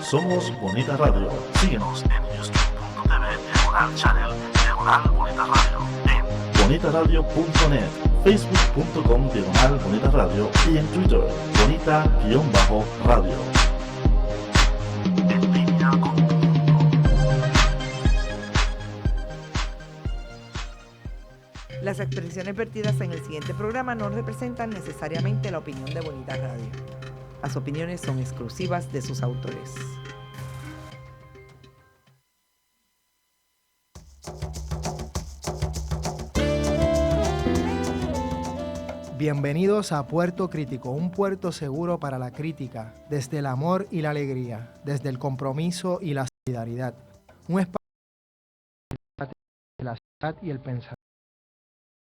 Somos Bonita Radio. Síguenos en youtube.tv/channel Bonita Radio, en bonitaradio.net, facebook.com/Bonita Radio y en Twitter, Bonita-Radio. En línea con tu mundo. Las expresiones vertidas en el siguiente programa no representan necesariamente la opinión de Bonita Radio. Las opiniones son exclusivas de sus autores. Bienvenidos a Puerto Crítico, un puerto seguro para la crítica, desde el amor y la alegría, desde el compromiso y la solidaridad. Un espacio de la ciudad y el pensamiento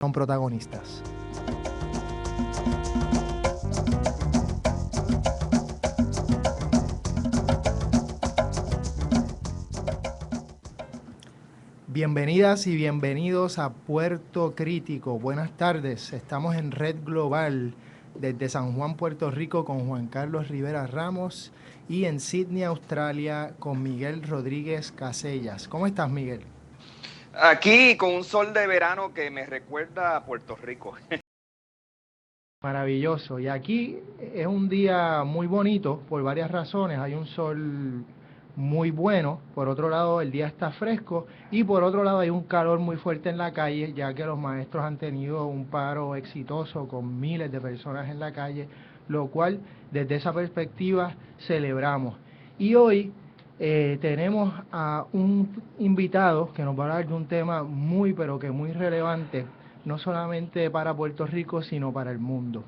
son protagonistas. Bienvenidas y bienvenidos a Puerto Crítico. Buenas tardes, estamos en Red Global desde San Juan, Puerto Rico con Juan Carlos Rivera Ramos y en Sydney, Australia con Miguel Rodríguez Casellas. ¿Cómo estás, Miguel? Aquí con un sol de verano que me recuerda a Puerto Rico. Maravilloso. Y aquí es un día muy bonito por varias razones. Hay un sol muy bueno, por otro lado el día está fresco y por otro lado hay un calor muy fuerte en la calle, ya que los maestros han tenido un paro exitoso con miles de personas en la calle, lo cual desde esa perspectiva celebramos. Y hoy tenemos a un invitado que nos va a hablar de un tema muy pero que muy relevante, no solamente para Puerto Rico sino para el mundo.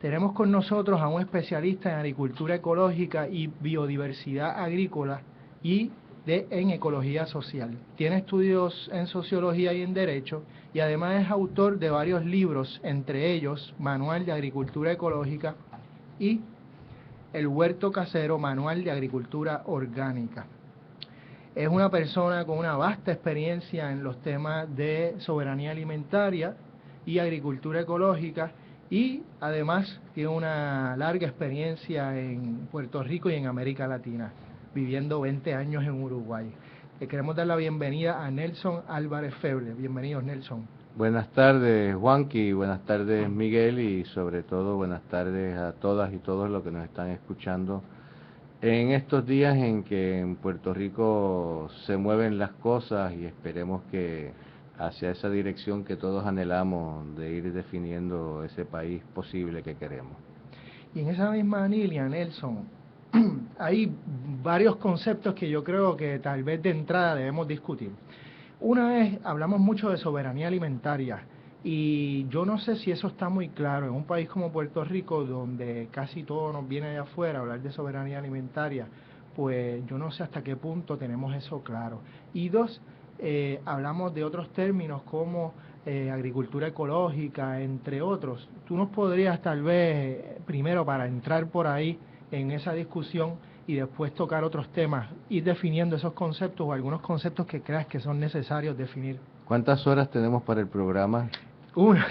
Tenemos con nosotros a un especialista en agricultura ecológica y biodiversidad agrícola y en ecología social. Tiene estudios en sociología y en derecho y además es autor de varios libros, entre ellos Manual de Agricultura Ecológica y El Huerto Casero, Manual de Agricultura Orgánica. Es una persona con una vasta experiencia en los temas de soberanía alimentaria y agricultura ecológica, y además tiene una larga experiencia en Puerto Rico y en América Latina, viviendo 20 años en Uruguay. Le queremos dar la bienvenida a Nelson Álvarez Feble. Bienvenidos, Nelson. Buenas tardes, Juanqui, buenas tardes, Miguel, y sobre todo buenas tardes a todas y todos los que nos están escuchando en estos días en que en Puerto Rico se mueven las cosas y esperemos que hacia esa dirección que todos anhelamos de ir definiendo ese país posible que queremos. Y en esa misma línea, Nelson, hay varios conceptos que yo creo que tal vez de entrada debemos discutir. Una es, hablamos mucho de soberanía alimentaria y yo no sé si eso está muy claro en un país como Puerto Rico, donde casi todo nos viene de afuera, hablar de soberanía alimentaria, pues yo no sé hasta qué punto tenemos eso claro. Y dos, hablamos de otros términos como agricultura ecológica, entre otros. Tú nos podrías tal vez, primero para entrar por ahí en esa discusión y después tocar otros temas, ir definiendo esos conceptos o algunos conceptos que creas que son necesarios definir. ¿Cuántas horas tenemos para el programa? Una.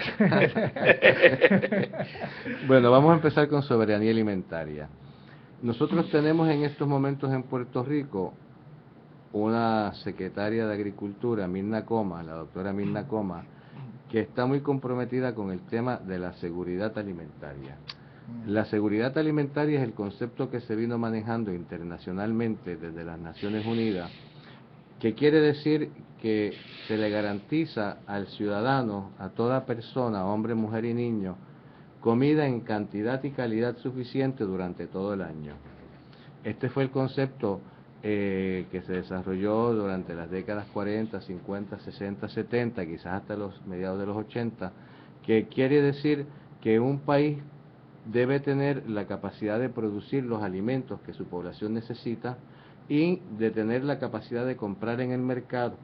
Bueno, vamos a empezar con soberanía alimentaria. Nosotros tenemos en estos momentos en Puerto Rico una secretaria de Agricultura, Mirna Coma, la doctora Mirna Coma, que está muy comprometida con el tema de la seguridad alimentaria. La seguridad alimentaria es el concepto que se vino manejando internacionalmente desde las Naciones Unidas, que quiere decir que se le garantiza al ciudadano, a toda persona, hombre, mujer y niño, comida en cantidad y calidad suficiente durante todo el año. Este fue el concepto que se desarrolló durante las décadas 40, 50, 60, 70, quizás hasta los mediados de los 80, que quiere decir que un país debe tener la capacidad de producir los alimentos que su población necesita y de tener la capacidad de comprar en el mercado,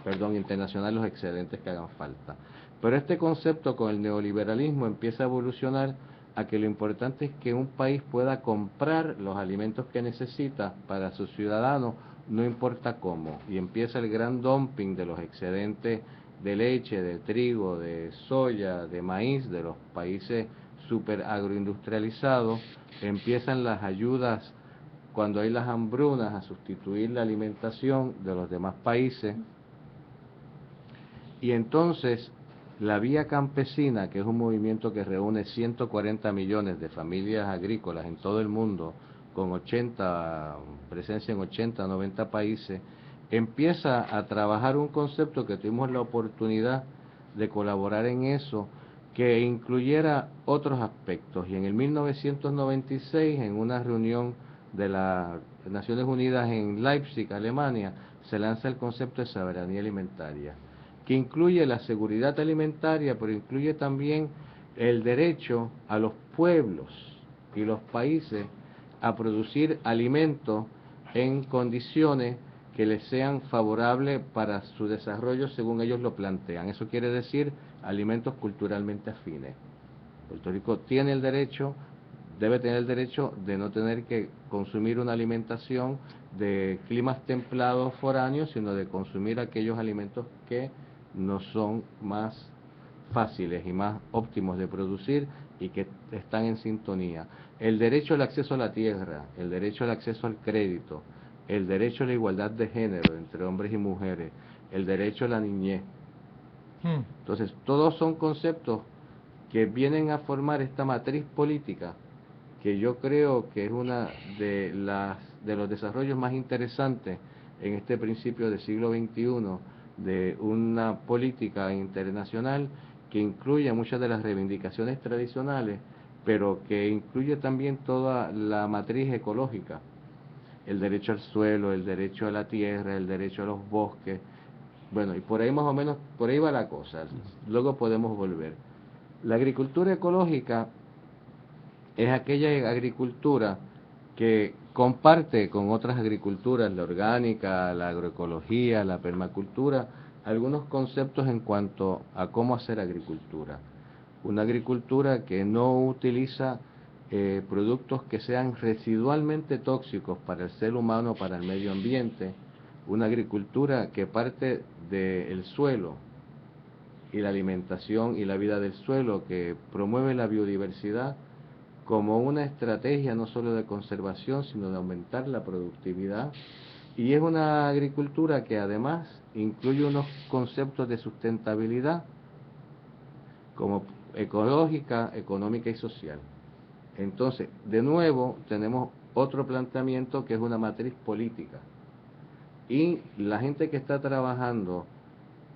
internacional, los excedentes que hagan falta. Pero este concepto con el neoliberalismo empieza a evolucionar a que lo importante es que un país pueda comprar los alimentos que necesita para sus ciudadanos, no importa cómo, y empieza el gran dumping de los excedentes de leche, de trigo, de soya, de maíz de los países super agroindustrializados, empiezan las ayudas cuando hay las hambrunas, a sustituir la alimentación de los demás países. Y entonces la Vía Campesina, que es un movimiento que reúne 140 millones de familias agrícolas en todo el mundo, con presencia en 80, 90 países, empieza a trabajar un concepto que tuvimos la oportunidad de colaborar en eso, que incluyera otros aspectos. Y en el 1996, en una reunión de las Naciones Unidas en Leipzig, Alemania, se lanza el concepto de soberanía alimentaria, que incluye la seguridad alimentaria, pero incluye también el derecho a los pueblos y los países a producir alimentos en condiciones que les sean favorables para su desarrollo según ellos lo plantean. Eso quiere decir alimentos culturalmente afines. Puerto Rico tiene el derecho, debe tener el derecho de no tener que consumir una alimentación de climas templados foráneos, sino de consumir aquellos alimentos que no son más fáciles y más óptimos de producir y que están en sintonía. El derecho al acceso a la tierra, el derecho al acceso al crédito, el derecho a la igualdad de género entre hombres y mujeres, el derecho a la niñez. Entonces, todos son conceptos que vienen a formar esta matriz política que yo creo que es una de los desarrollos más interesantes en este principio del siglo XXI, de una política internacional que incluye muchas de las reivindicaciones tradicionales, pero que incluye también toda la matriz ecológica, el derecho al suelo, el derecho a la tierra, el derecho a los bosques. Bueno, y por ahí más o menos, por ahí va la cosa. Luego podemos volver. La agricultura ecológica es aquella agricultura que comparte con otras agriculturas, la orgánica, la agroecología, la permacultura, algunos conceptos en cuanto a cómo hacer agricultura. Una agricultura que no utiliza productos que sean residualmente tóxicos para el ser humano, para el medio ambiente, una agricultura que parte del suelo y la alimentación y la vida del suelo, que promueve la biodiversidad como una estrategia no solo de conservación, sino de aumentar la productividad. Y es una agricultura que además incluye unos conceptos de sustentabilidad como ecológica, económica y social. Entonces, de nuevo, tenemos otro planteamiento que es una matriz política. Y la gente que está trabajando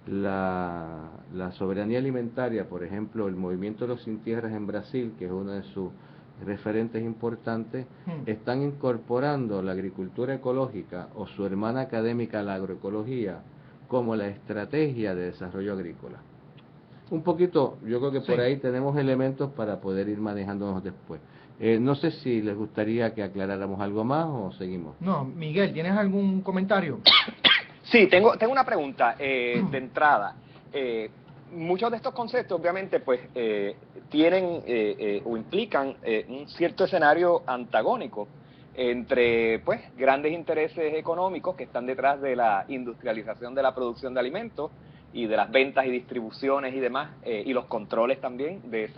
la soberanía alimentaria, por ejemplo, el movimiento de los sin tierras en Brasil, que es uno de sus referentes importantes, están incorporando la agricultura ecológica o su hermana académica, la agroecología, como la estrategia de desarrollo agrícola. Un poquito, yo creo que por ahí tenemos elementos para poder ir manejándonos después. No sé si les gustaría que aclaráramos algo más o seguimos. No, Miguel, ¿tienes algún comentario? Sí, tengo una pregunta de entrada. Muchos de estos conceptos, obviamente, pues tienen o implican un cierto escenario antagónico entre, pues, grandes intereses económicos que están detrás de la industrialización de la producción de alimentos y de las ventas y distribuciones y demás, y los controles también de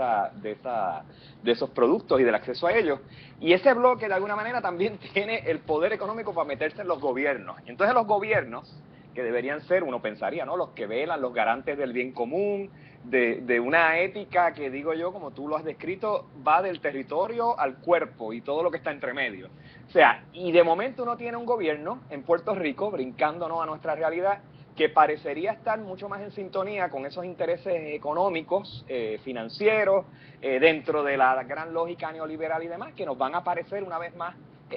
esos productos y del acceso a ellos. Y ese bloque, de alguna manera, también tiene el poder económico para meterse en los gobiernos. Entonces los gobiernos, que deberían ser, uno pensaría, ¿no?, los que velan, los garantes del bien común, de una ética que, digo yo, como tú lo has descrito, va del territorio al cuerpo y todo lo que está entre medio. O sea, y de momento uno tiene un gobierno en Puerto Rico, brincándonos a nuestra realidad, que parecería estar mucho más en sintonía con esos intereses económicos, financieros, dentro de la gran lógica neoliberal y demás, que nos van a parecer una vez más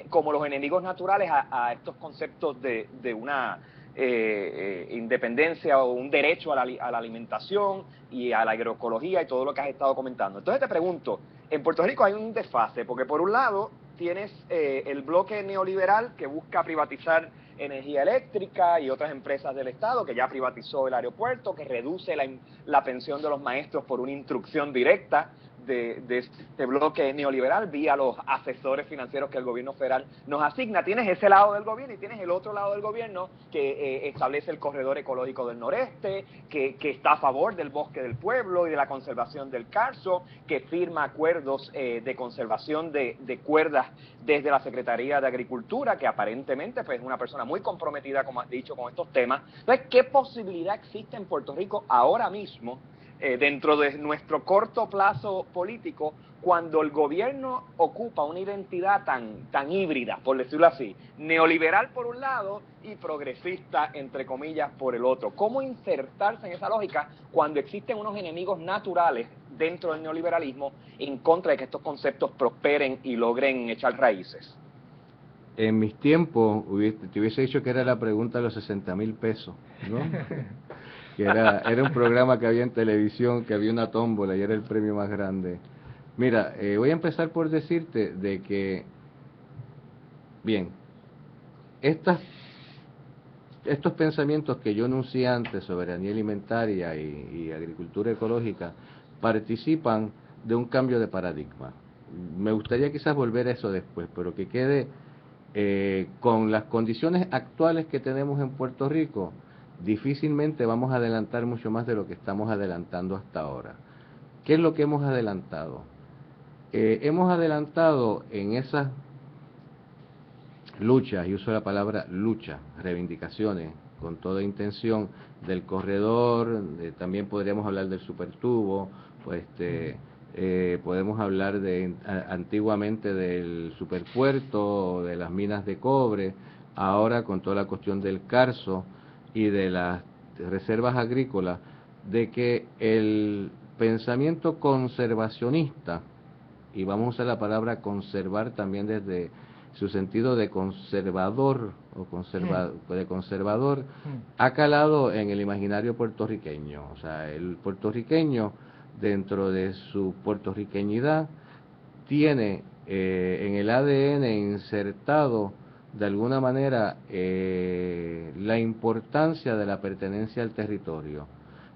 como los enemigos naturales a estos conceptos de una independencia o un derecho a la alimentación y a la agroecología y todo lo que has estado comentando. Entonces te pregunto, en Puerto Rico hay un desfase, porque por un lado tienes el bloque neoliberal que busca privatizar energía eléctrica y otras empresas del Estado, que ya privatizó el aeropuerto, que reduce la pensión de los maestros por una instrucción directa de este bloque neoliberal vía los asesores financieros que el gobierno federal nos asigna. Tienes ese lado del gobierno y tienes el otro lado del gobierno que establece el corredor ecológico del noreste, que está a favor del bosque del pueblo y de la conservación del carso, que firma acuerdos de conservación de cuerdas desde la Secretaría de Agricultura, que aparentemente pues, es una persona muy comprometida, como has dicho, con estos temas. Entonces, ¿qué posibilidad existe en Puerto Rico ahora mismo, dentro de nuestro corto plazo político, cuando el gobierno ocupa una identidad tan híbrida, por decirlo así, neoliberal por un lado y progresista, entre comillas, por el otro? ¿Cómo insertarse en esa lógica cuando existen unos enemigos naturales dentro del neoliberalismo en contra de que estos conceptos prosperen y logren echar raíces? En mis tiempos, te hubiese dicho que era la pregunta de los 60,000 pesos, ¿no? Que era un programa que había en televisión, que había una tómbola y era el premio más grande. Mira, voy a empezar por decirte de que, bien, estos pensamientos que yo enuncié antes, soberanía alimentaria y agricultura ecológica, participan de un cambio de paradigma. Me gustaría quizás volver a eso después, pero que quede con las condiciones actuales que tenemos en Puerto Rico, difícilmente vamos a adelantar mucho más de lo que estamos adelantando hasta ahora. ¿Qué es lo que hemos adelantado? Hemos adelantado en esas luchas, y uso la palabra lucha, reivindicaciones, con toda intención, del corredor, también podríamos hablar del supertubo, pues podemos hablar antiguamente del superpuerto, de las minas de cobre, ahora con toda la cuestión del carso y de las reservas agrícolas, de que el pensamiento conservacionista, y vamos a usar la palabra conservar también desde su sentido de conservador de conservador, ha calado en el imaginario puertorriqueño. O sea, el puertorriqueño, dentro de su puertorriqueñidad, tiene en el ADN insertado de alguna manera la importancia de la pertenencia al territorio.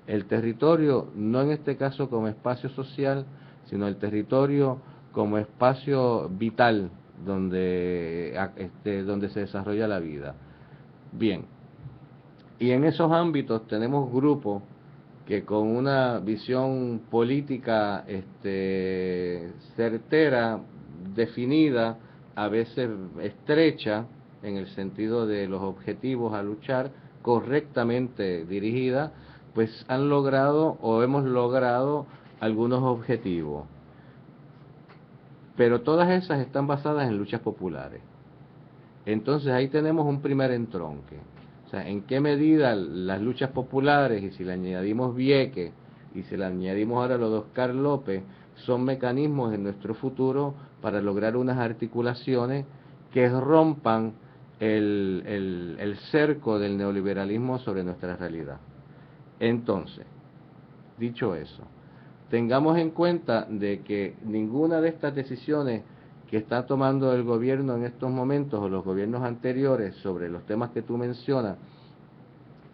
El territorio, no en este caso como espacio social, sino el territorio como espacio vital donde se desarrolla la vida. Bien, y en esos ámbitos tenemos grupos que con una visión política certera, definida, a veces estrecha, en el sentido de los objetivos a luchar, correctamente dirigida, pues han logrado o hemos logrado algunos objetivos. Pero todas esas están basadas en luchas populares. Entonces ahí tenemos un primer entronque. O sea, en qué medida las luchas populares, y si le añadimos Vieques, y si le añadimos ahora los de Oscar López, son mecanismos en nuestro futuro para lograr unas articulaciones que rompan el cerco del neoliberalismo sobre nuestra realidad. Entonces, dicho eso, tengamos en cuenta de que ninguna de estas decisiones que está tomando el gobierno en estos momentos o los gobiernos anteriores sobre los temas que tú mencionas,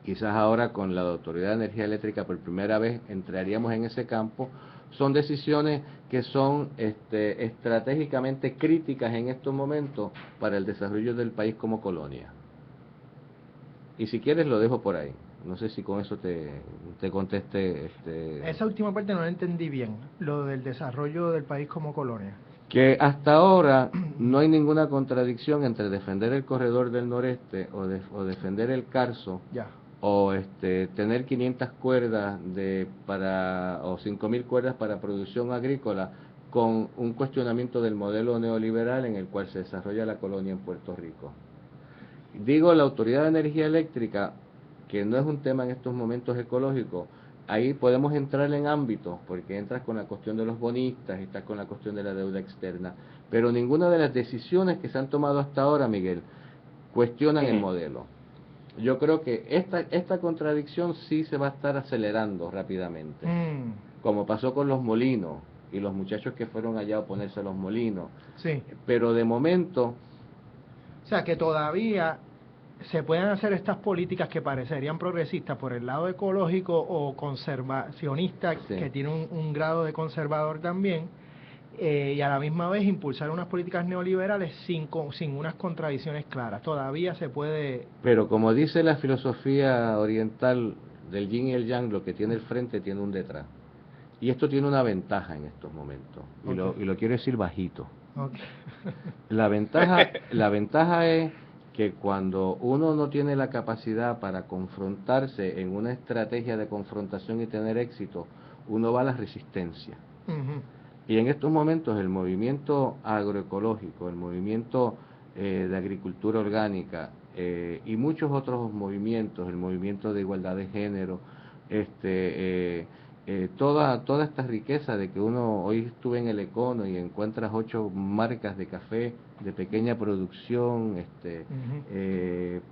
quizás ahora con la Autoridad de Energía Eléctrica por primera vez entraríamos en ese campo, son decisiones que son estratégicamente críticas en estos momentos para el desarrollo del país como colonia. Y si quieres lo dejo por ahí. No sé si con eso te conteste. Esa última parte no la entendí bien, lo del desarrollo del país como colonia. Que hasta ahora no hay ninguna contradicción entre defender el corredor del noreste o defender el Carso, ya, o tener 500 cuerdas o 5.000 cuerdas para producción agrícola, con un cuestionamiento del modelo neoliberal en el cual se desarrolla la colonia en Puerto Rico. Digo, la Autoridad de Energía Eléctrica, que no es un tema en estos momentos ecológico, ahí podemos entrar en ámbitos, porque entras con la cuestión de los bonistas, estás con la cuestión de la deuda externa, pero ninguna de las decisiones que se han tomado hasta ahora, Miguel, cuestionan el modelo. Yo creo que esta contradicción sí se va a estar acelerando rápidamente, como pasó con los molinos y los muchachos que fueron allá a oponerse a los molinos. Sí. Pero de momento... O sea, que todavía se pueden hacer estas políticas que parecerían progresistas por el lado ecológico o conservacionista, Sí. que tiene un grado de conservador también, y a la misma vez impulsar unas políticas neoliberales sin unas contradicciones claras. Todavía se puede... Pero como dice la filosofía oriental del yin y el yang, lo que tiene el frente tiene un detrás. Y esto tiene una ventaja en estos momentos, y lo quiero decir bajito. Okay. La ventaja es que cuando uno no tiene la capacidad para confrontarse en una estrategia de confrontación y tener éxito, uno va a la resistencia. Ujú. Y en estos momentos el movimiento agroecológico, el movimiento de agricultura orgánica y muchos otros movimientos, el movimiento de igualdad de género, toda esta riqueza de que uno, hoy estuve en el Econo y encuentras 8 marcas de café de pequeña producción,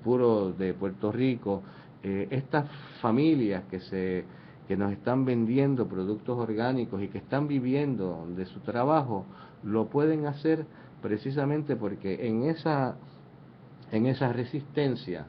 puro de Puerto Rico, estas familias que nos están vendiendo productos orgánicos y que están viviendo de su trabajo, lo pueden hacer precisamente porque en esa resistencia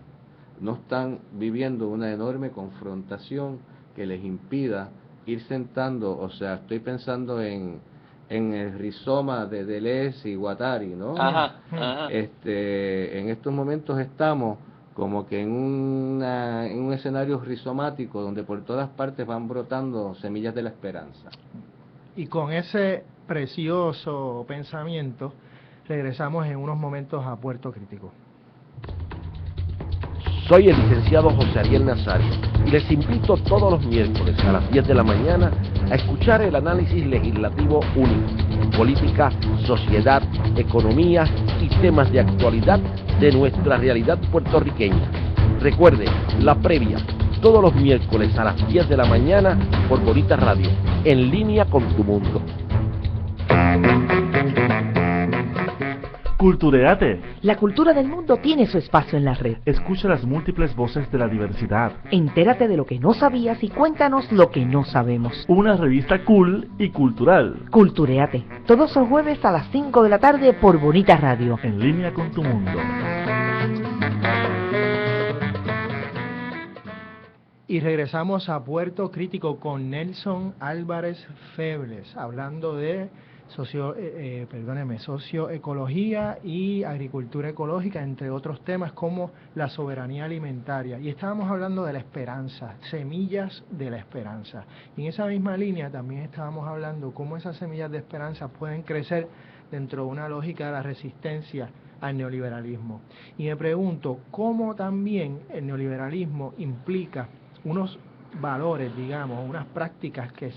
no están viviendo una enorme confrontación que les impida ir sentando, o sea, estoy pensando en el rizoma de Deleuze y Guattari, ¿no? Ajá, ajá. En estos momentos estamos como que en un escenario rizomático donde por todas partes van brotando semillas de la esperanza. Y con ese precioso pensamiento regresamos en unos momentos a Puerto Crítico. Soy el licenciado José Ariel Nazario y les invito todos los miércoles a las 10 de la mañana a escuchar el análisis legislativo único, política, sociedad, economía y temas de actualidad de nuestra realidad puertorriqueña. Recuerde, la previa, todos los miércoles a las 10 de la mañana por Bonita Radio, en línea con tu mundo. Cultureate. La cultura del mundo tiene su espacio en la red. Escucha las múltiples voces de la diversidad. Entérate de lo que no sabías y cuéntanos lo que no sabemos. Una revista cool y cultural. Cultureate. Todos los jueves a las 5 de la tarde por Bonita Radio. En línea con tu mundo. Y regresamos a Crítico con Nelson Álvarez Febles, hablando de socioecología y agricultura ecológica, entre otros temas como la soberanía alimentaria. Y estábamos hablando de la esperanza, semillas de la esperanza. Y en esa misma línea también estábamos hablando cómo esas semillas de esperanza pueden crecer dentro de una lógica de la resistencia al neoliberalismo. Y me pregunto cómo también el neoliberalismo implica unos valores, digamos, unas prácticas que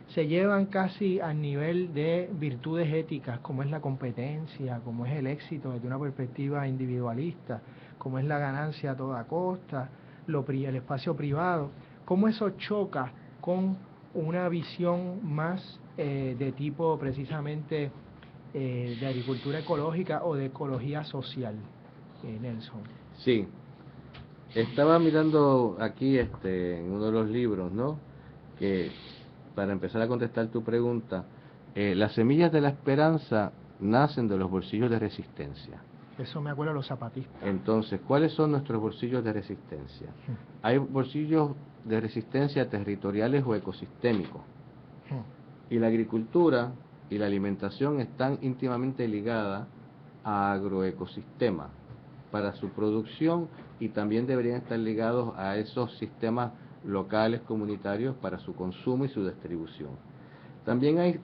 se llevan casi al nivel de virtudes éticas, como es la competencia, como es el éxito desde una perspectiva individualista, como es la ganancia a toda costa, el espacio privado, cómo eso choca con una visión más de tipo precisamente de agricultura ecológica o de ecología social, Nelson. Sí, estaba mirando aquí en uno de los libros, ¿no? Que para empezar a contestar tu pregunta, las semillas de la esperanza nacen de los bolsillos de resistencia. Eso me acuerdo de los zapatistas. Entonces, ¿cuáles son nuestros bolsillos de resistencia? Hay bolsillos de resistencia territoriales o ecosistémicos. Y la agricultura y la alimentación están íntimamente ligadas a agroecosistemas para su producción y también deberían estar ligados a esos sistemas locales, comunitarios para su consumo y su distribución. También hay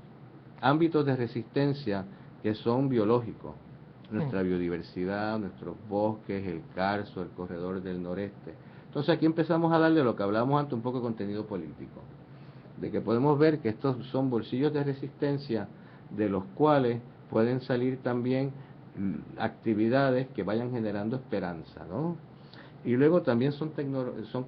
ámbitos de resistencia que son biológicos, nuestra biodiversidad, nuestros bosques, el Carso, el corredor del noreste. Entonces aquí empezamos a darle lo que hablábamos antes, un poco de contenido político, de que podemos ver que estos son bolsillos de resistencia de los cuales pueden salir también actividades que vayan generando esperanza, ¿no? Y luego también son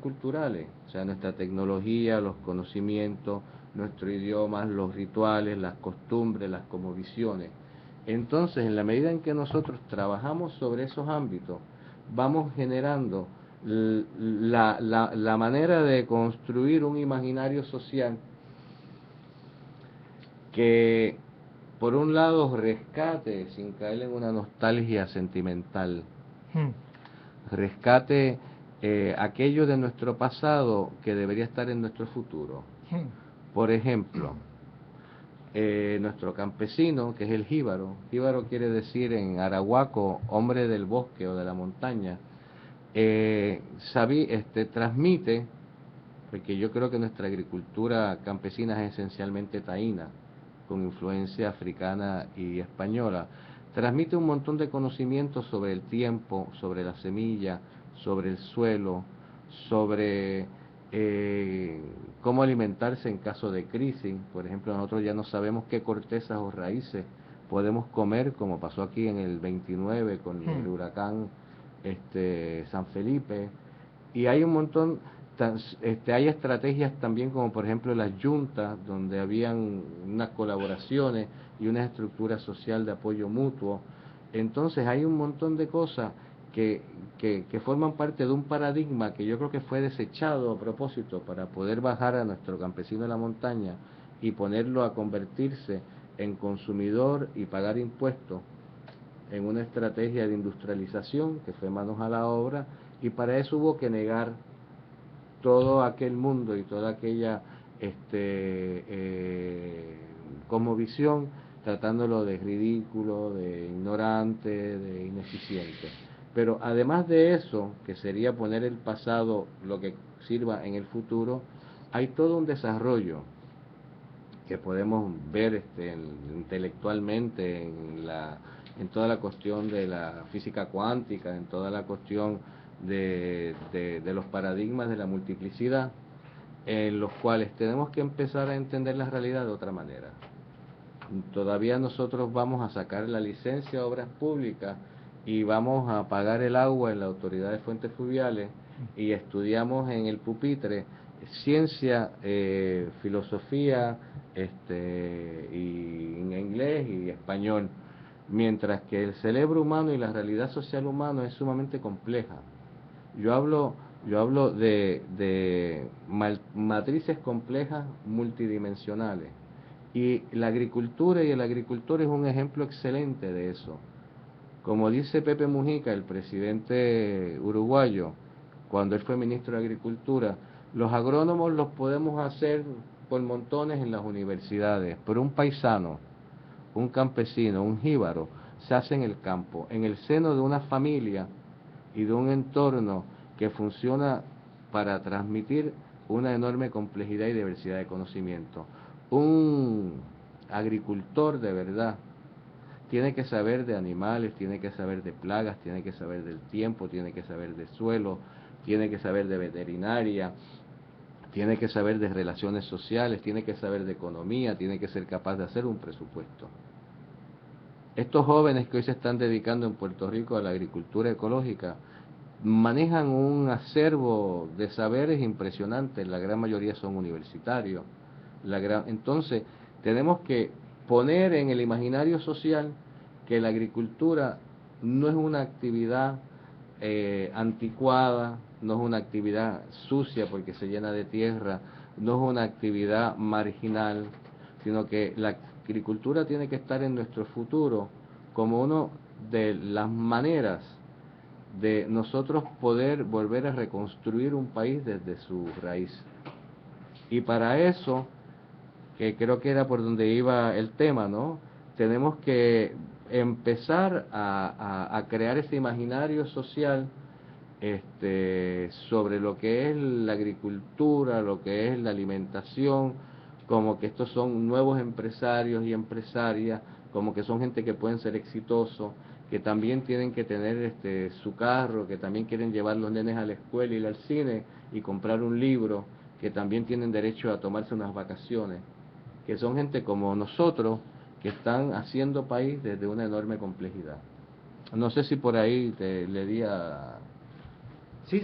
culturales, o sea, nuestra tecnología, los conocimientos, nuestro idioma, los rituales, las costumbres, las cosmovisiones. Entonces, en la medida en que nosotros trabajamos sobre esos ámbitos, vamos generando la manera de construir un imaginario social que, por un lado, rescate, sin caer en una nostalgia sentimental, rescate aquello de nuestro pasado que debería estar en nuestro futuro. Por ejemplo, nuestro campesino, que es el jíbaro. Jíbaro quiere decir en arahuaco hombre del bosque o de la montaña. Transmite, porque yo creo que nuestra agricultura campesina es esencialmente taína, con influencia africana y española, transmite un montón de conocimientos sobre el tiempo, sobre la semilla, sobre el suelo, sobre cómo alimentarse en caso de crisis. Por ejemplo, nosotros ya no sabemos qué cortezas o raíces podemos comer, como pasó aquí en el 29 con el huracán San Felipe, y hay un montón, hay estrategias también como por ejemplo las yuntas, donde habían unas colaboraciones y una estructura social de apoyo mutuo. Entonces hay un montón de cosas que forman parte de un paradigma que yo creo que fue desechado a propósito para poder bajar a nuestro campesino de la montaña y ponerlo a convertirse en consumidor y pagar impuestos en una estrategia de industrialización que fue manos a la obra, y para eso hubo que negar todo aquel mundo y toda aquella cosmovisión, tratándolo de ridículo, de ignorante, de ineficiente. Pero además de eso, que sería poner el pasado lo que sirva en el futuro, hay todo un desarrollo que podemos ver intelectualmente en toda la cuestión de la física cuántica, en toda la cuestión de los paradigmas de la multiplicidad, en los cuales tenemos que empezar a entender la realidad de otra manera. Todavía nosotros vamos a sacar la licencia de obras públicas y vamos a pagar el agua en la Autoridad de Fuentes Fluviales y estudiamos en el pupitre ciencia, filosofía, y en inglés y español, mientras que el cerebro humano y la realidad social humana es sumamente compleja. Yo hablo de matrices complejas multidimensionales, y la agricultura y el agricultor es un ejemplo excelente de eso. Como dice Pepe Mujica, el presidente uruguayo, cuando él fue ministro de Agricultura, los agrónomos los podemos hacer por montones en las universidades, pero un paisano, un campesino, un jíbaro, se hace en el campo, en el seno de una familia y de un entorno que funciona para transmitir una enorme complejidad y diversidad de conocimiento. Un agricultor de verdad tiene que saber de animales, tiene que saber de plagas, tiene que saber del tiempo, tiene que saber de suelo, tiene que saber de veterinaria, tiene que saber de relaciones sociales, tiene que saber de economía, tiene que ser capaz de hacer un presupuesto. Estos jóvenes que hoy se están dedicando en Puerto Rico a la agricultura ecológica manejan un acervo de saberes impresionantes, la gran mayoría son universitarios. Entonces, tenemos que poner en el imaginario social que la agricultura no es una actividad anticuada, no es una actividad sucia porque se llena de tierra, no es una actividad marginal, sino que la agricultura tiene que estar en nuestro futuro como una de las maneras de nosotros poder volver a reconstruir un país desde su raíz. Y para eso, que creo que era por donde iba el tema, ¿no? Tenemos que empezar a crear ese imaginario social sobre lo que es la agricultura, lo que es la alimentación, como que estos son nuevos empresarios y empresarias, como que son gente que pueden ser exitosos, que también tienen que tener su carro, que también quieren llevar los nenes a la escuela, ir al cine y comprar un libro, que también tienen derecho a tomarse unas vacaciones, que son gente como nosotros, que están haciendo país desde una enorme complejidad. No sé si por ahí le di a... Sí.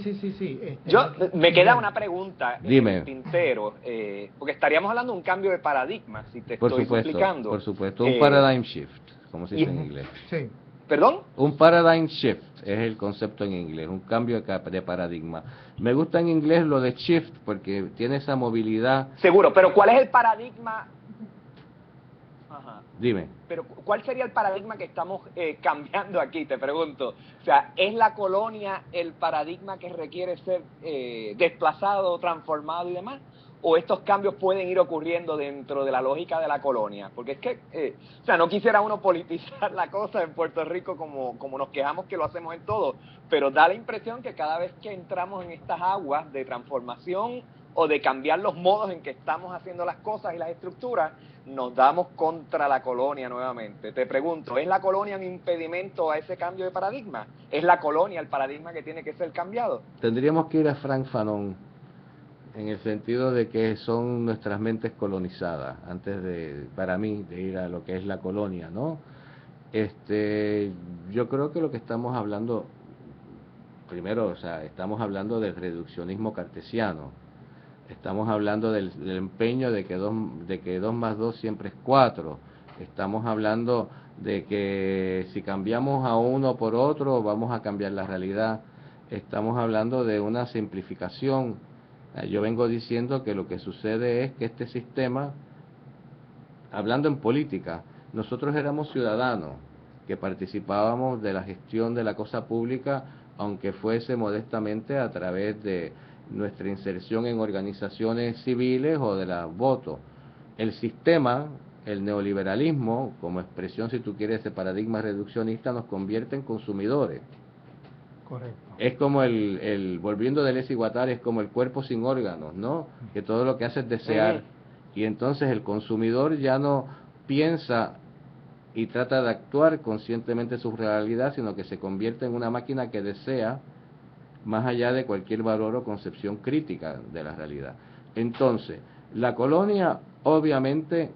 Me queda una pregunta en Dime. el tintero, porque estaríamos hablando de un cambio de paradigma, si te Por estoy supuesto, explicando. por supuesto, un paradigm shift, como se dice en inglés. Sí. ¿Perdón? Un paradigm shift es el concepto en inglés, un cambio de paradigma. Me gusta en inglés lo de shift porque tiene esa movilidad. Seguro, pero ¿cuál es el paradigma? Ajá. Dime. Pero ¿cuál sería el paradigma que estamos cambiando aquí? Te pregunto. O sea, ¿es la colonia el paradigma que requiere ser desplazado, transformado y demás? ¿O estos cambios pueden ir ocurriendo dentro de la lógica de la colonia? Porque es que, o sea, no quisiera uno politizar la cosa en Puerto Rico como nos quejamos que lo hacemos en todo, pero da la impresión que cada vez que entramos en estas aguas de transformación o de cambiar los modos en que estamos haciendo las cosas y las estructuras, nos damos contra la colonia nuevamente. Te pregunto, ¿es la colonia un impedimento a ese cambio de paradigma? ¿Es la colonia el paradigma que tiene que ser cambiado? Tendríamos que ir a Frank Fanon, en el sentido de que son nuestras mentes colonizadas, antes de, para mí, de ir a lo que es la colonia, ¿no? Yo creo que lo que estamos hablando, primero, o sea, estamos hablando del reduccionismo cartesiano. Estamos hablando del empeño de que 2 más 2 siempre es 4. Estamos hablando de que si cambiamos a uno por otro, vamos a cambiar la realidad. Estamos hablando de una simplificación. Yo vengo diciendo que lo que sucede es que este sistema, hablando en política, nosotros éramos ciudadanos que participábamos de la gestión de la cosa pública, aunque fuese modestamente a través de nuestra inserción en organizaciones civiles o de la voto. El sistema, el neoliberalismo, como expresión, si tú quieres, de paradigma reduccionista, nos convierte en consumidores. Correcto. Es como volviendo de Les Iguatari, es como el cuerpo sin órganos, ¿no? Que todo lo que hace es desear. Y entonces el consumidor ya no piensa y trata de actuar conscientemente su realidad, sino que se convierte en una máquina que desea, más allá de cualquier valor o concepción crítica de la realidad. Entonces, la colonia obviamente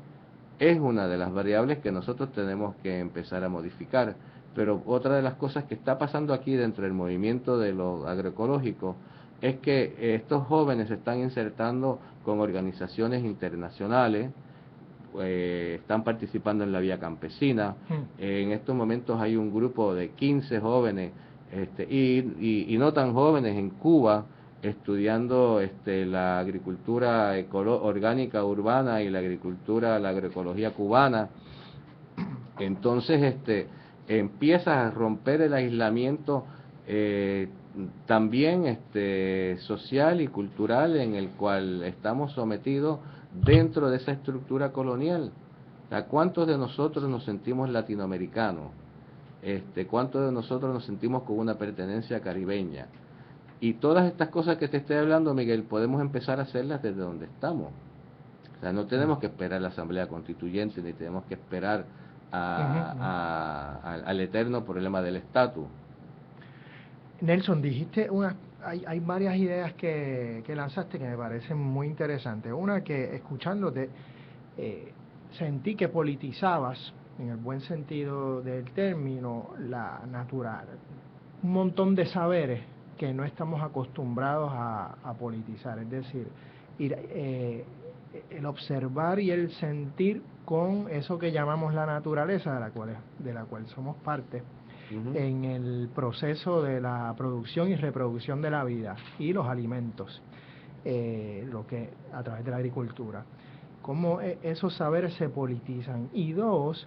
es una de las variables que nosotros tenemos que empezar a modificar, pero otra de las cosas que está pasando aquí dentro del movimiento de lo agroecológico es que estos jóvenes se están insertando con organizaciones internacionales, están participando en la Vía Campesina. En estos momentos hay un grupo de 15 jóvenes y no tan jóvenes en Cuba estudiando la agricultura orgánica urbana y la agroecología cubana. Entonces empieza a romper el aislamiento también social y cultural en el cual estamos sometidos dentro de esa estructura colonial. O sea, ¿cuántos de nosotros nos sentimos latinoamericanos? ¿Cuántos de nosotros nos sentimos con una pertenencia caribeña? Y todas estas cosas que te estoy hablando, Miguel, podemos empezar a hacerlas desde donde estamos. O sea, no tenemos que esperar la Asamblea Constituyente, ni tenemos que esperar al eterno problema del estatus. Nelson, dijiste hay varias ideas que lanzaste que me parecen muy interesantes. Una que, escuchándote, sentí que politizabas, en el buen sentido del término, la natural. Un montón de saberes que no estamos acostumbrados a politizar, es decir, el observar y el sentir con eso que llamamos la naturaleza, de la cual somos parte, en el proceso de la producción y reproducción de la vida y los alimentos, lo que a través de la agricultura. Cómo esos saberes se politizan. Y dos,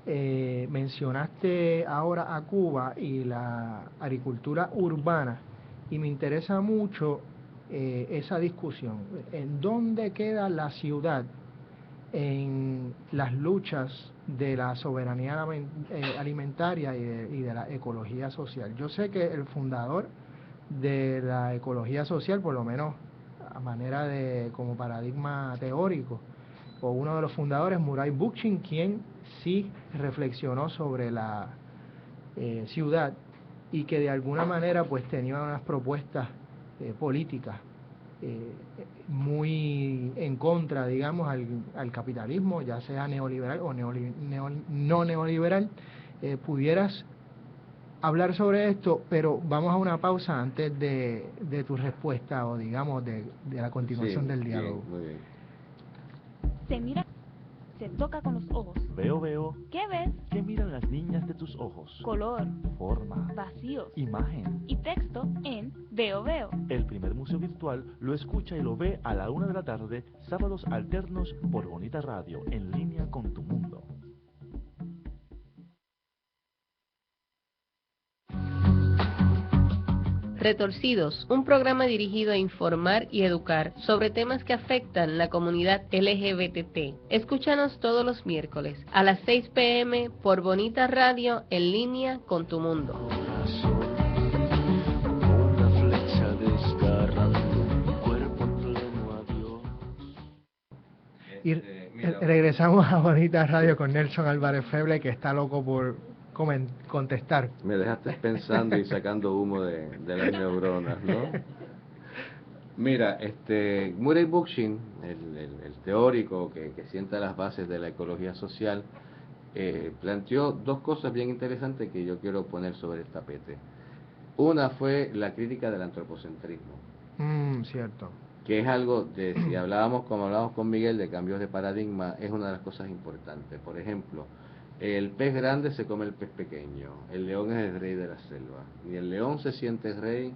mencionaste ahora a Cuba y la agricultura urbana, y me interesa mucho esa discusión. ¿En dónde queda la ciudad en las luchas de la soberanía alimentaria y de la ecología social? Yo sé que el fundador de la ecología social, por lo menos a manera de como paradigma teórico, o uno de los fundadores, Murray Bookchin, quien sí reflexionó sobre la ciudad y que de alguna manera pues tenía unas propuestas políticas muy en contra, digamos, al capitalismo, ya sea neoliberal o no neoliberal. Pudieras hablar sobre esto, pero vamos a una pausa antes de tu respuesta o digamos de la continuación del diálogo. Muy bien. Se mira, se toca con los ojos. Veo. ¿Qué ves? ¿Qué miran las niñas de tus ojos? Color, Forma, vacíos imagen. y texto en Veo. El primer museo virtual lo escucha y lo ve a la 1 de la tarde, sábados alternos por Bonita Radio, en línea con tu mundo. Retorcidos, un programa dirigido a informar y educar sobre temas que afectan la comunidad LGBT. Escúchanos todos los miércoles a las 6 p.m. por Bonita Radio en línea con tu mundo. Una flecha desgarrando mi cuerpo en pleno adiós. Y regresamos a Bonita Radio con Nelson Álvarez Feble, que está loco por contestar. Me dejaste pensando y sacando humo de las neuronas, ¿no? Mira, Murray Bookchin, el teórico que sienta las bases de la ecología social, planteó dos cosas bien interesantes que yo quiero poner sobre el tapete. Una fue la crítica del antropocentrismo. Cierto. Que es algo de, si hablábamos, como hablábamos con Miguel, de cambios de paradigma, es una de las cosas importantes. Por ejemplo, el pez grande se come el pez pequeño, el león es el rey de la selva. Ni el león se siente rey,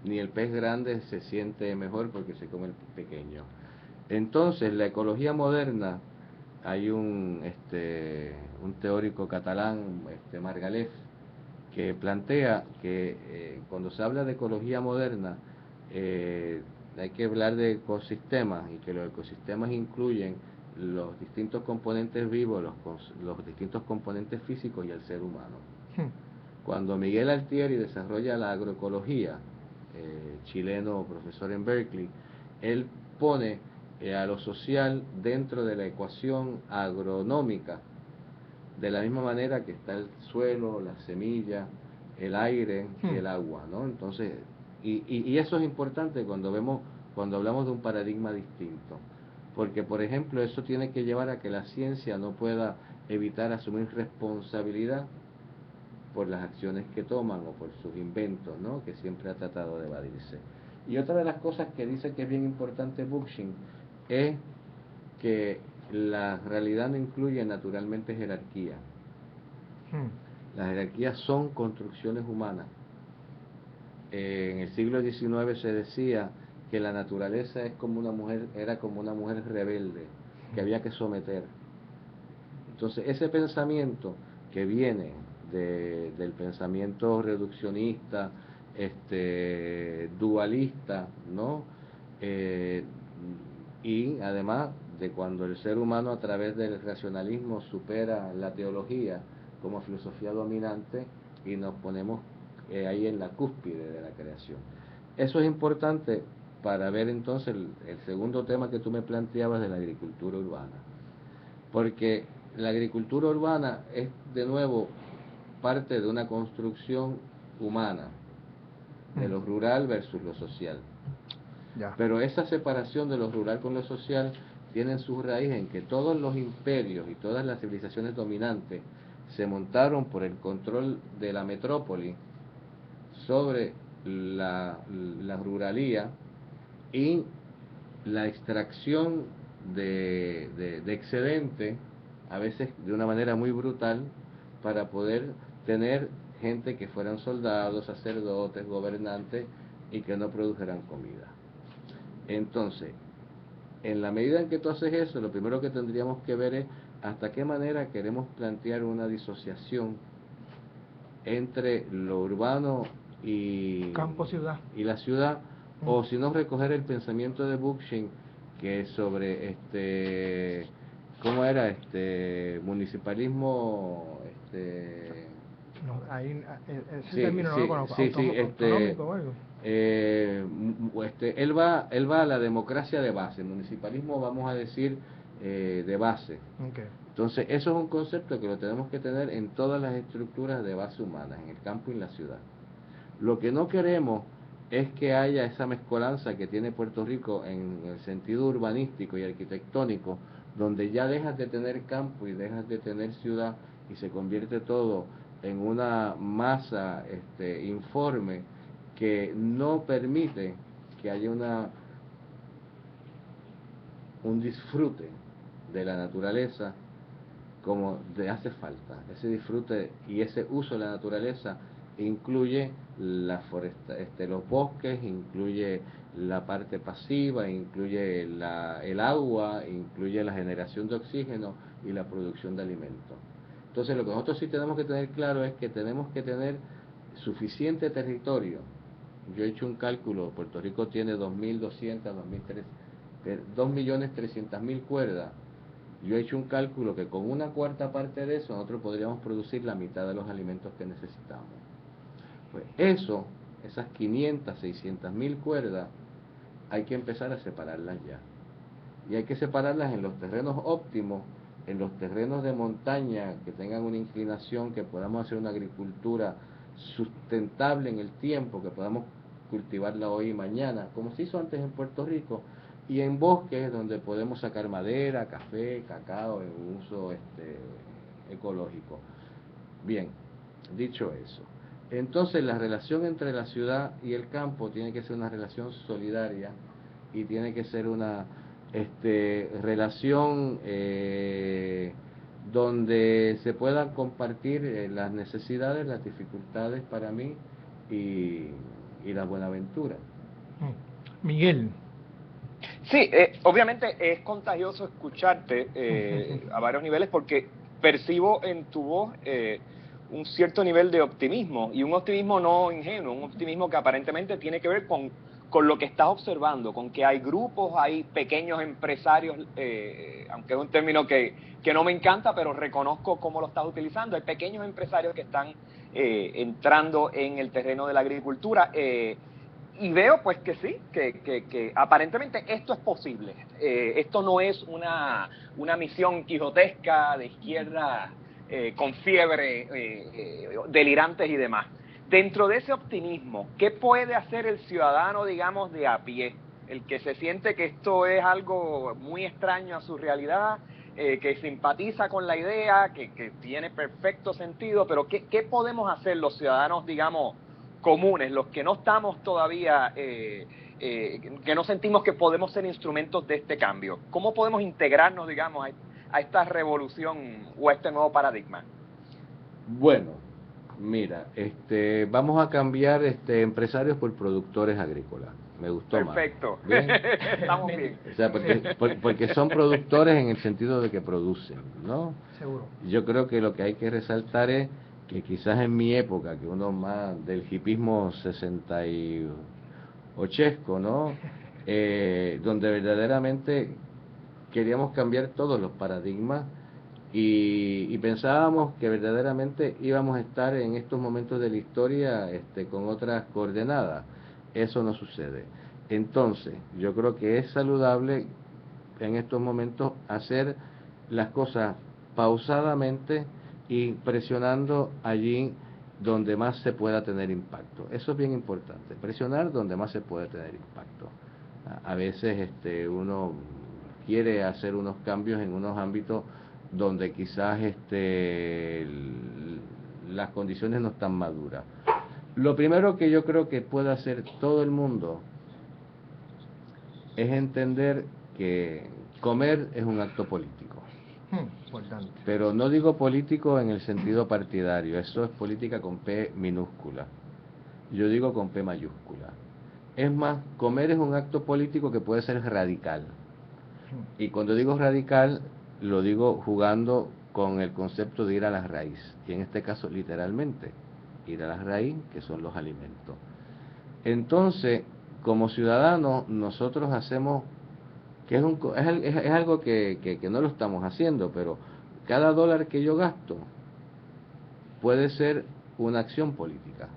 ni el pez grande se siente mejor porque se come el pez pequeño. Entonces, la ecología moderna, hay un teórico catalán, Margalef, que plantea que cuando se habla de ecología moderna, hay que hablar de ecosistemas, y que los ecosistemas incluyen los distintos componentes vivos, los distintos componentes físicos y el ser humano. Cuando Miguel Altieri desarrolla la agroecología, chileno, profesor en Berkeley, él pone a lo social dentro de la ecuación agronómica, de la misma manera que está el suelo, la semilla, el aire y el agua, ¿no? Entonces, y eso es importante cuando hablamos de un paradigma distinto, porque, por ejemplo, eso tiene que llevar a que la ciencia no pueda evitar asumir responsabilidad por las acciones que toman o por sus inventos, ¿no? Que siempre ha tratado de evadirse. Y otra de las cosas que dice que es bien importante Bookchin es que la realidad no incluye naturalmente jerarquía. Las jerarquías son construcciones humanas. En el siglo XIX se decía que la naturaleza era como una mujer rebelde, que había que someter. Entonces, ese pensamiento que viene del pensamiento reduccionista, dualista, ¿no? Y además de cuando el ser humano a través del racionalismo supera la teología como filosofía dominante y nos ponemos ahí en la cúspide de la creación. Eso es importante para ver entonces el segundo tema que tú me planteabas de la agricultura urbana, porque la agricultura urbana es de nuevo parte de una construcción humana, de lo rural versus lo social. Pero esa separación de lo rural con lo social tiene su raíz en que todos los imperios y todas las civilizaciones dominantes se montaron por el control de la metrópoli sobre la ruralía y la extracción de excedente, a veces de una manera muy brutal, para poder tener gente que fueran soldados, sacerdotes, gobernantes y que no produjeran comida. Entonces, en la medida en que tú haces eso, lo primero que tendríamos que ver es hasta qué manera queremos plantear una disociación entre lo urbano y campo-ciudad y la ciudad, o si no recoger el pensamiento de Bookchin, que es sobre ¿cómo era? Municipalismo, no, ahí ese sí, término no sí, lo conozco. sí, Autonómico o algo. Él va a la democracia de base, municipalismo, vamos a decir, de base. Okay. Entonces, eso es un concepto que lo tenemos que tener en todas las estructuras de base humana, en el campo y en la ciudad. Lo que no queremos es que haya esa mezcolanza que tiene Puerto Rico en el sentido urbanístico y arquitectónico, donde ya dejas de tener campo y dejas de tener ciudad y se convierte todo en una masa informe que no permite que haya un disfrute de la naturaleza como le hace falta. Ese disfrute y ese uso de la naturaleza incluye la los bosques, incluye la parte pasiva, incluye el agua, incluye la generación de oxígeno y la producción de alimentos. Entonces, lo que nosotros sí tenemos que tener claro es que tenemos que tener suficiente territorio yo he hecho un cálculo, Puerto Rico tiene 2.200, 2.300.000 cuerdas. Yo he hecho un cálculo que con una cuarta parte de eso nosotros podríamos producir la mitad de los alimentos que necesitamos. Pues eso, esas 500, 600.000 cuerdas, hay que empezar a separarlas ya. Y hay que separarlas en los terrenos óptimos, en los terrenos de montaña que tengan una inclinación, que podamos hacer una agricultura sustentable en el tiempo, que podamos cultivarla hoy y mañana, como se hizo antes en Puerto Rico, y en bosques donde podemos sacar madera, café, cacao en uso ecológico. Bien, dicho eso, entonces la relación entre la ciudad y el campo tiene que ser una relación solidaria y tiene que ser una relación donde se puedan compartir las necesidades, las dificultades para mí y la buenaventura. Miguel. Sí, obviamente es contagioso escucharte a varios niveles porque percibo en tu voz un cierto nivel de optimismo, y un optimismo no ingenuo, un optimismo que aparentemente tiene que ver con lo que estás observando, con que hay grupos, hay pequeños empresarios, aunque es un término que no me encanta, pero reconozco cómo lo estás utilizando. Hay pequeños empresarios que están entrando en el terreno de la agricultura, y veo pues que sí, que aparentemente esto es posible. Esto no es una misión quijotesca de izquierda con fiebre, delirantes y demás. Dentro de ese optimismo, ¿qué puede hacer el ciudadano, digamos, de a pie? El que se siente que esto es algo muy extraño a su realidad, que simpatiza con la idea, que tiene perfecto sentido, pero ¿qué podemos hacer los ciudadanos, digamos, comunes, los que no estamos todavía, que no sentimos que podemos ser instrumentos de este cambio? ¿Cómo podemos integrarnos, digamos, a esta revolución o a este nuevo paradigma? Bueno, mira, vamos a cambiar empresarios por productores agrícolas. Me gustó. Perfecto. Más. ¿Bien? Estamos bien. O sea, porque son productores en el sentido de que producen, ¿no? Seguro. Yo creo que lo que hay que resaltar es que quizás en mi época, que uno más del hipismo 68esco, ¿no? Donde verdaderamente queríamos cambiar todos los paradigmas y pensábamos que verdaderamente íbamos a estar en estos momentos de la historia con otras coordenadas. Eso no sucede. Entonces, yo creo que es saludable en estos momentos hacer las cosas pausadamente y presionando allí donde más se pueda tener impacto. Eso es bien importante, presionar donde más se puede tener impacto. A veces uno quiere hacer unos cambios en unos ámbitos donde quizás las condiciones no están maduras. Lo primero que yo creo que puede hacer todo el mundo es entender que comer es un acto político. Importante. Pero no digo político en el sentido partidario, eso es política con P minúscula. Yo digo con P mayúscula. Es más, comer es un acto político que puede ser radical. Y cuando digo radical, lo digo jugando con el concepto de ir a la raíz. Y en este caso, literalmente, ir a la raíz, que son los alimentos. Entonces, como ciudadanos, nosotros hacemos, que es algo que no lo estamos haciendo, pero cada dólar que yo gasto puede ser una acción política.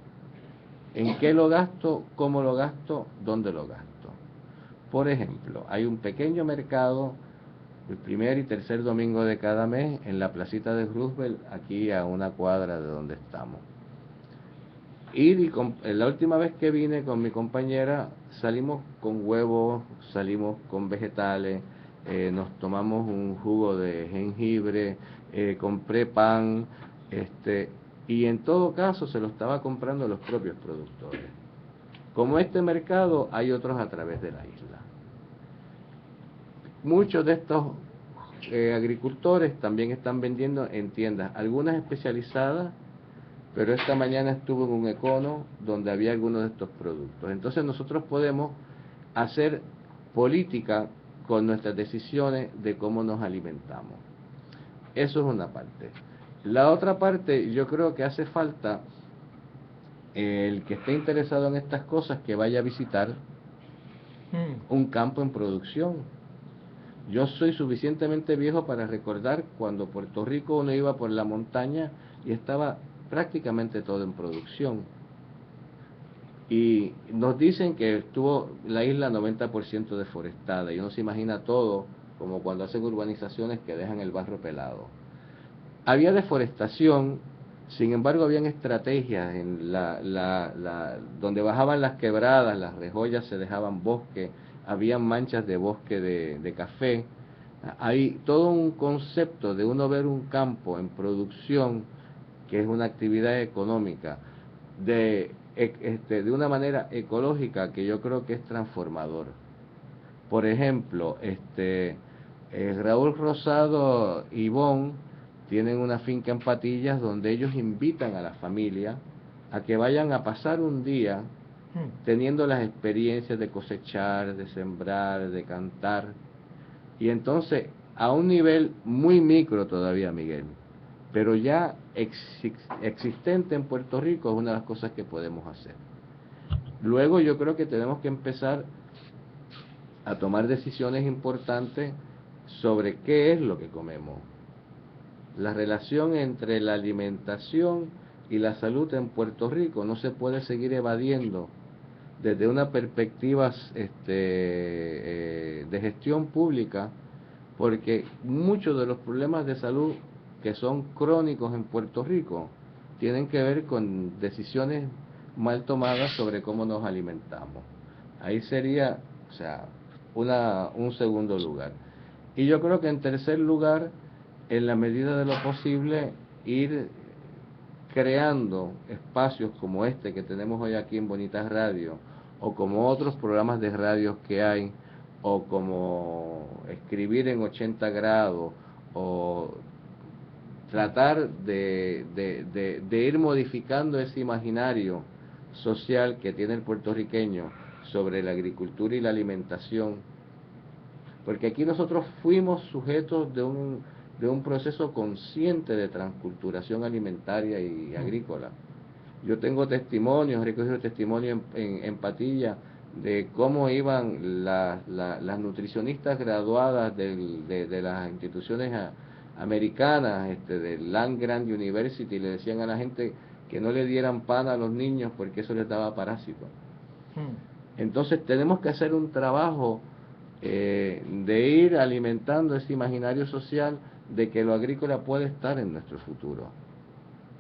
¿En qué lo gasto? ¿Cómo lo gasto? ¿Dónde lo gasto? Por ejemplo, hay un pequeño mercado el primer y tercer domingo de cada mes en la placita de Roosevelt, aquí a una cuadra de donde estamos. La última vez que vine con mi compañera salimos con huevos, salimos con vegetales, nos tomamos un jugo de jengibre, compré pan, y en todo caso se lo estaba comprando los propios productores. Como este mercado, hay otros a través de la isla. Muchos de estos agricultores también están vendiendo en tiendas, algunas especializadas, pero esta mañana estuve en un Econo donde había algunos de estos productos. Entonces nosotros podemos hacer política con nuestras decisiones de cómo nos alimentamos. Eso es una parte. La otra parte, yo creo que hace falta el que esté interesado en estas cosas que vaya a visitar un campo en producción. Yo soy suficientemente viejo para recordar cuando Puerto Rico uno iba por la montaña y estaba prácticamente todo en producción. Y nos dicen que estuvo la isla 90% deforestada y uno se imagina todo como cuando hacen urbanizaciones que dejan el barro pelado. Había deforestación, sin embargo habían estrategias en donde bajaban las quebradas, las rejoyas se dejaban bosque, habían manchas de bosque de café. Hay todo un concepto de uno ver un campo en producción, que es una actividad económica, de una manera ecológica que yo creo que es transformador. Por ejemplo, Raúl Rosado y Ivonne tienen una finca en Patillas donde ellos invitan a la familia a que vayan a pasar un día teniendo las experiencias de cosechar, de sembrar, de cantar. Y entonces, a un nivel muy micro todavía, Miguel, pero ya existente en Puerto Rico, es una de las cosas que podemos hacer. Luego yo creo que tenemos que empezar a tomar decisiones importantes sobre qué es lo que comemos. La relación entre la alimentación y la salud en Puerto Rico no se puede seguir evadiendo desde una perspectiva de gestión pública, porque muchos de los problemas de salud que son crónicos en Puerto Rico tienen que ver con decisiones mal tomadas sobre cómo nos alimentamos. Ahí sería, un segundo lugar. Y yo creo que en tercer lugar, en la medida de lo posible, ir creando espacios como este que tenemos hoy aquí en Bonitas Radio, o como otros programas de radio que hay, o como escribir en 80 grados, o tratar de ir modificando ese imaginario social que tiene el puertorriqueño sobre la agricultura y la alimentación, porque aquí nosotros fuimos sujetos de un proceso consciente de transculturación alimentaria y agrícola. Yo tengo testimonios, he recogido testimonios en Patilla de cómo iban las nutricionistas graduadas de las instituciones americanas, del Land Grant University, le decían a la gente que no le dieran pan a los niños porque eso les daba parásitos. Entonces tenemos que hacer un trabajo de ir alimentando ese imaginario social de que lo agrícola puede estar en nuestro futuro.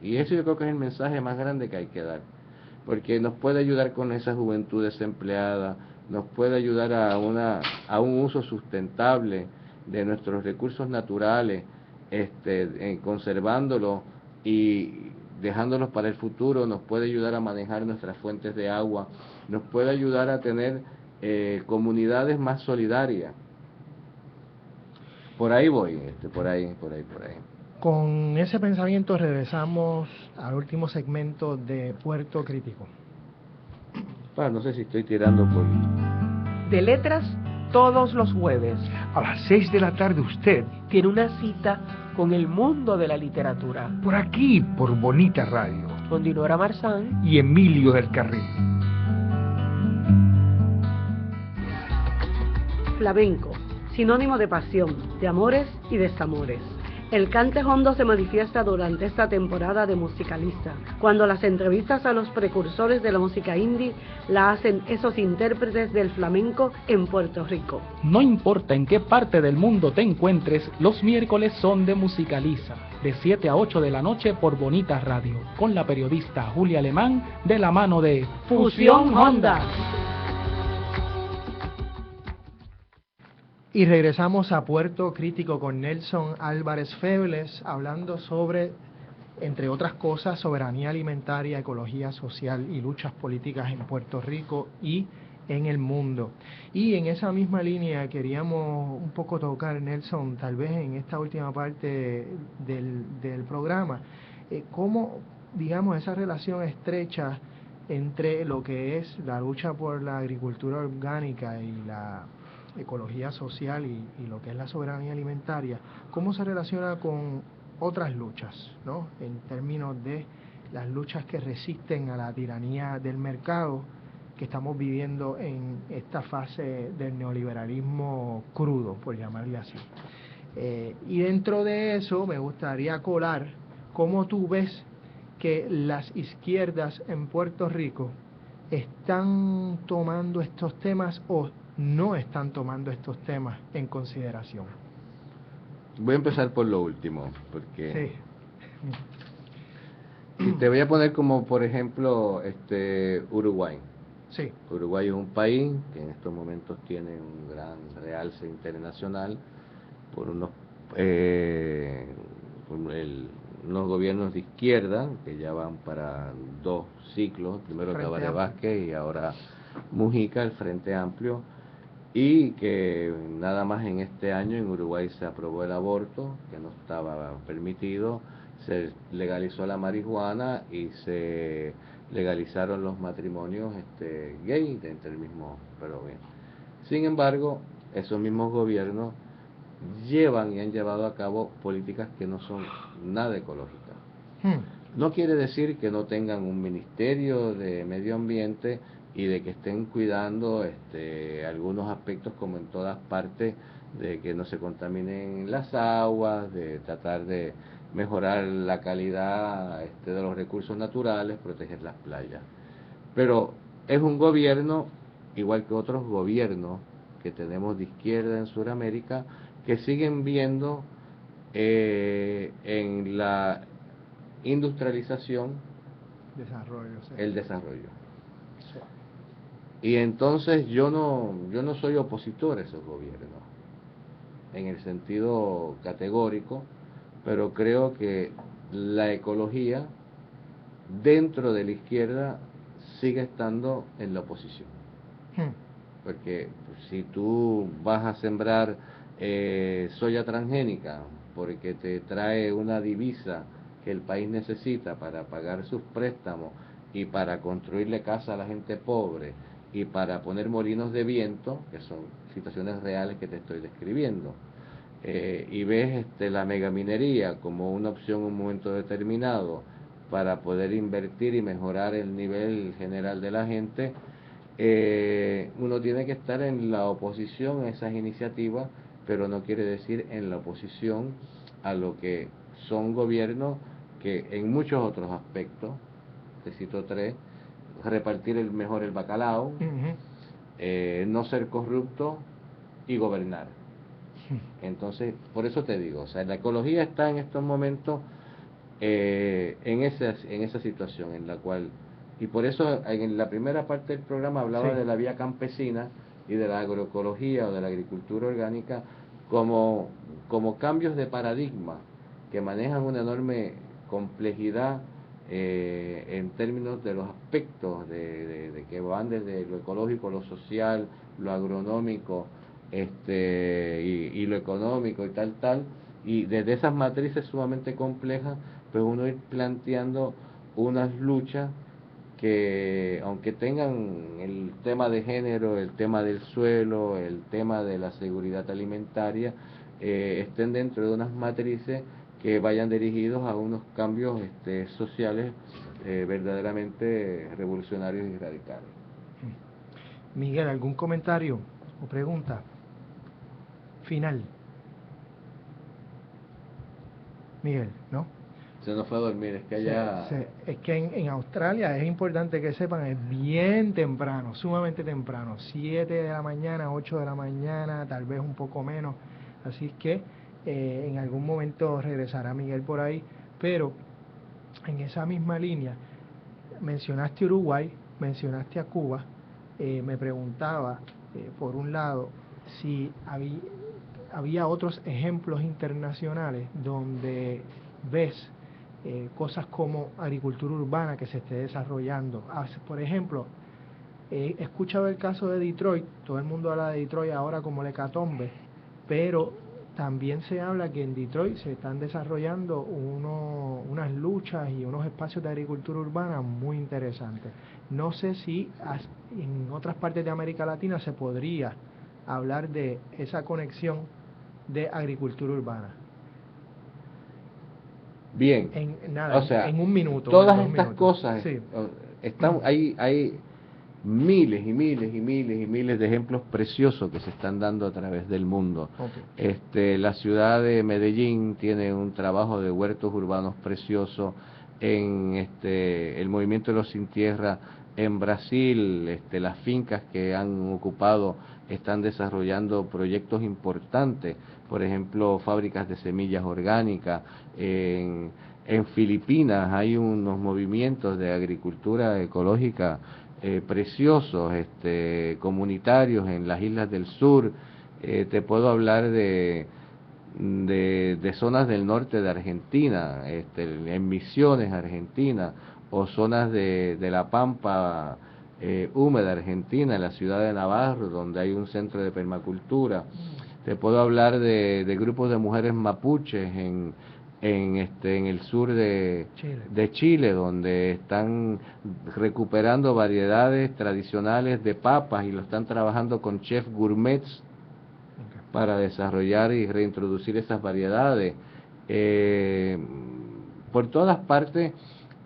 Y eso yo creo que es el mensaje más grande que hay que dar, porque nos puede ayudar con esa juventud desempleada, nos puede ayudar a un uso sustentable de nuestros recursos naturales, conservándolos y dejándolos para el futuro, nos puede ayudar a manejar nuestras fuentes de agua, nos puede ayudar a tener comunidades más solidarias. Por ahí voy, por ahí. Con ese pensamiento regresamos al último segmento de Puerto Crítico. No sé si estoy tirando por... De letras, todos los jueves. A las 6 de la tarde usted Tiene una cita con el mundo de la literatura. por aquí, por Bonita Radio. Con Dinora Marzán Y Emilio del Carril. Flamenco, sinónimo de pasión, de amores y desamores. El cante hondo se manifiesta durante esta temporada de Musicalista, cuando las entrevistas a los precursores de la música indie la hacen esos intérpretes del flamenco en Puerto Rico. No importa en qué parte del mundo te encuentres, los miércoles son de Musicaliza, de 7 a 8 de la noche por Bonita Radio, con la periodista Julia Alemán, de la mano de Fusión Honda. Y regresamos a Puerto Crítico con Nelson Álvarez Febles, hablando sobre, entre otras cosas, soberanía alimentaria, ecología social y luchas políticas en Puerto Rico y en el mundo. Y en esa misma línea queríamos un poco tocar, Nelson, tal vez en esta última parte del programa, cómo, digamos, esa relación estrecha entre lo que es la lucha por la agricultura orgánica y la ecología social y lo que es la soberanía alimentaria, cómo se relaciona con otras luchas, ¿no? En términos de las luchas que resisten a la tiranía del mercado que estamos viviendo en esta fase del neoliberalismo crudo, por llamarle así. Y dentro de eso me gustaría colar cómo tú ves que las izquierdas en Puerto Rico están tomando estos temas o no están tomando estos temas en consideración. Voy a empezar por lo último, porque sí. y te voy a poner como por ejemplo Uruguay. Sí. Uruguay es un país que en estos momentos tiene un gran realce internacional por unos gobiernos de izquierda que ya van para 2 ciclos, primero Tabaré Vázquez y ahora Mujica, el Frente Amplio, y que nada más en este año en Uruguay se aprobó el aborto, que no estaba permitido, se legalizó la marihuana y se legalizaron los matrimonios gay entre el mismo, pero bien. Sin embargo, esos mismos gobiernos llevan y han llevado a cabo políticas que no son nada ecológicas. No quiere decir que no tengan un ministerio de medio ambiente y de que estén cuidando algunos aspectos, como en todas partes, de que no se contaminen las aguas, de tratar de mejorar la calidad de los recursos naturales, proteger las playas. Pero es un gobierno, igual que otros gobiernos que tenemos de izquierda en Sudamérica, que siguen viendo en la industrialización el desarrollo. Y entonces yo no soy opositor a esos gobiernos en el sentido categórico, pero creo que la ecología dentro de la izquierda sigue estando en la oposición. Porque si tú vas a sembrar soya transgénica porque te trae una divisa que el país necesita para pagar sus préstamos y para construirle casa a la gente pobre y para poner molinos de viento, que son situaciones reales que te estoy describiendo, y ves la megaminería como una opción en un momento determinado para poder invertir y mejorar el nivel general de la gente, uno tiene que estar en la oposición a esas iniciativas, pero no quiere decir en la oposición a lo que son gobiernos que en muchos otros aspectos, te cito 3, repartir mejor el bacalao, no ser corrupto y gobernar. Entonces, por eso te digo, o sea, la ecología está en estos momentos en esa situación en la cual, y por eso en la primera parte del programa hablaba de la vía campesina y de la agroecología o de la agricultura orgánica como cambios de paradigma que manejan una enorme complejidad en términos de los aspectos de que van desde lo ecológico, lo social, lo agronómico, y lo económico y tal, y desde esas matrices sumamente complejas, pues uno ir planteando unas luchas que, aunque tengan el tema de género, el tema del suelo, el tema de la seguridad alimentaria, estén dentro de unas matrices que vayan dirigidos a unos cambios sociales verdaderamente revolucionarios y radicales. Miguel, ¿algún comentario o pregunta final? Miguel, ¿no? Se nos fue a dormir, es que allá... es que en Australia es importante que sepan, es bien temprano, sumamente temprano, 7 de la mañana, 8 de la mañana, tal vez un poco menos, así que en algún momento regresará Miguel por ahí, pero en esa misma línea, mencionaste Uruguay, mencionaste a Cuba, me preguntaba, por un lado, si había otros ejemplos internacionales donde ves cosas como agricultura urbana que se esté desarrollando. Por ejemplo, he escuchado el caso de Detroit, todo el mundo habla de Detroit ahora como la hecatombe, pero también se habla que en Detroit se están desarrollando unas luchas y unos espacios de agricultura urbana muy interesantes. No sé si en otras partes de América Latina se podría hablar de esa conexión de agricultura urbana. Bien, En nada, o sea, en un minuto. todas en 2 estas minutos. cosas Sí. están, hay miles y miles y miles y miles de ejemplos preciosos que se están dando a través del mundo. Okay. La ciudad de Medellín tiene un trabajo de huertos urbanos precioso. En el movimiento de los sin tierra en Brasil, las fincas que han ocupado están desarrollando proyectos importantes, por ejemplo, fábricas de semillas orgánicas. En Filipinas hay unos movimientos de agricultura ecológica preciosos, comunitarios en las islas del sur. Te puedo hablar de zonas del norte de Argentina, en Misiones, Argentina, o zonas de la Pampa húmeda Argentina, en la ciudad de Navarro, donde hay un centro de permacultura. Te puedo hablar de grupos de mujeres mapuches en el sur de Chile, donde están recuperando variedades tradicionales de papas y lo están trabajando con chefs gourmets para desarrollar y reintroducir esas variedades. Por todas partes,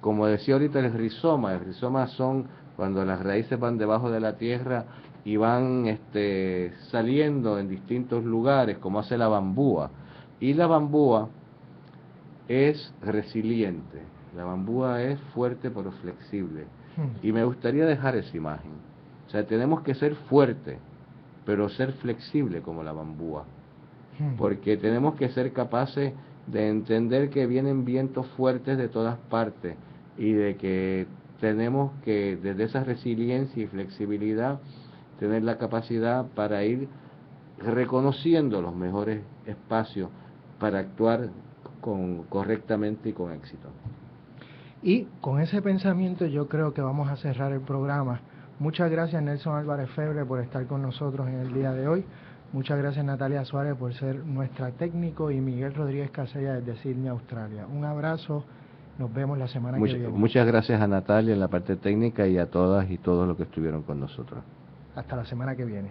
como decía ahorita, el rizoma son cuando las raíces van debajo de la tierra y van saliendo en distintos lugares, como hace la bambúa. Y la bambúa es resiliente, la bambúa es fuerte pero flexible. Y me gustaría dejar esa imagen. O sea, tenemos que ser fuertes, pero ser flexible como la bambúa, porque tenemos que ser capaces de entender que vienen vientos fuertes de todas partes y de que tenemos que, desde esa resiliencia y flexibilidad, tener la capacidad para ir reconociendo los mejores espacios para actuar correctamente y con éxito. Y con ese pensamiento yo creo que vamos a cerrar el programa. Muchas gracias Nelson Álvarez Febre por estar con nosotros en el día de hoy. Muchas gracias Natalia Suárez por ser nuestra técnico y Miguel Rodríguez Casella desde Sydney, Australia. Un abrazo, nos vemos la semana que viene. Muchas gracias a Natalia en la parte técnica y a todas y todos los que estuvieron con nosotros. Hasta la semana que viene.